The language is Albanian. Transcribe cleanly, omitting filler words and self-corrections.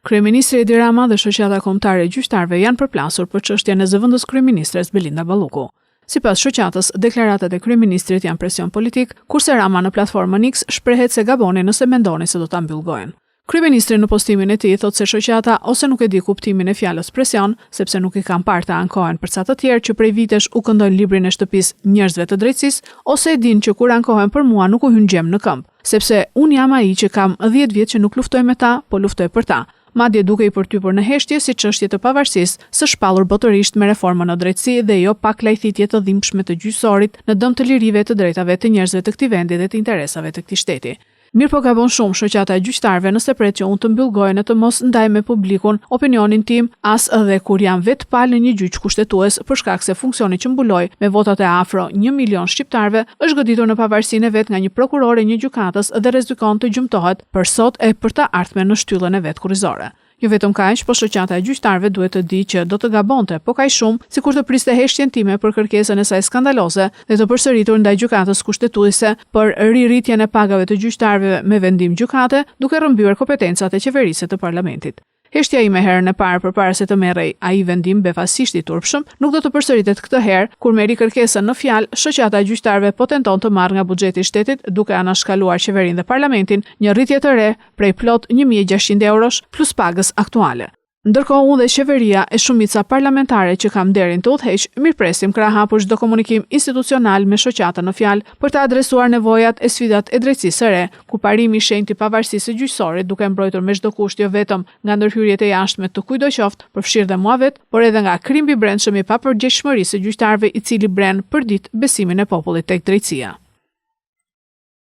Kryeministri Edi Rama dhe shoqata kombëtare e gjyqtarëve janë përplasur për çështjen e zëvendës kryeministres Belinda Balluku. Sipas shoqatës, deklaratat e kryeministrit janë presion politik, kurse Rama në platformën X shprehet se gaboni nëse mendoni se do ta mbyll gojën. Kryeministri në postimin e tij thotë se shoqata ose nuk e di kuptimin e fjalës presion, sepse nuk i kanë parë të ankohen për ca të tjerë që prej vitesh u këndojnë librin e shtëpisë njerëzve të drejtësisë, ose e dinë që kur ankohen për mua nuk u hyn gjem në këmbë, sepse unë jam ai që kam 10 vjet që nuk luftoj me ta, po luftoj për ta. Madje duke i përtypur në heshtje si çështje të pavarësisë, së shpallur botërisht me reformën në drejtësi dhe jo pak lajthitje të dhimbshme të gjyqësorit në dëm të lirive të drejtave të njerëzve të këtij vendi dhe të interesave të këtij shteti. Mirë po gabon shumë shoqata e gjyqtarëve nëse pret që unë të mbyll gojën e të mos ndaj me publikun opinionin tim, as edhe kur jam vetë palë në një gjyq kushtetues për shkak se funksioni që mbuloj me votat e afro 1 milion shqiptarëve është goditur në pavarësinë e vet nga një prokuror e një gjykatës dhe rrezikon të gjymtohet për sot e për të ardhmen në shtyllën e vet kurrizore. Jo vetëm kaq, po shoqata e gjyqtarëve duhet të di që do të gabonte, po kaq shumë, sikur të priste heshtjen time për kërkesën e saj skandaloze dhe të përsëritur ndaj gjykatës kushtetuese për rirritjen e pagave të gjyqtarëve me vendim gjykate, duke rrëmbyer kompetencat e qeverisë të parlamentit. Heshtja ime herën e parë përpara se të merrej ai vendim befasisht i turpshëm, nuk do të përsëritet këtë herë kur merri kërkesën në fjalë, shoqata e gjyqtarëve po tenton të marrë nga buxheti i shtetit duke anashkaluar qeverinë dhe parlamentin një rritje të re prej plot 1.600 eurosh plus pagës aktuale. Ndërkohë unë dhe qeveria e shumica parlamentare që kam nderin të udhëheq, mirëpresim krah hapur çdo komunikim institucional me shoqatën në fjalë për të adresuar nevojat e sfidat e drejtësisë së re, ku parimi i shenjtë i pavarësisë së gjyqësorit duke mbrojtur me çdo kusht jo vetëm nga ndërhyrjet e jashtme të kujdo qoftë, përfshirë dhe mua vet, por edhe nga krimbi brendshëm i papërgjegjshmërisë së gjyqtarëve i cili bren për ditë besimin e popullit tek drejtësia.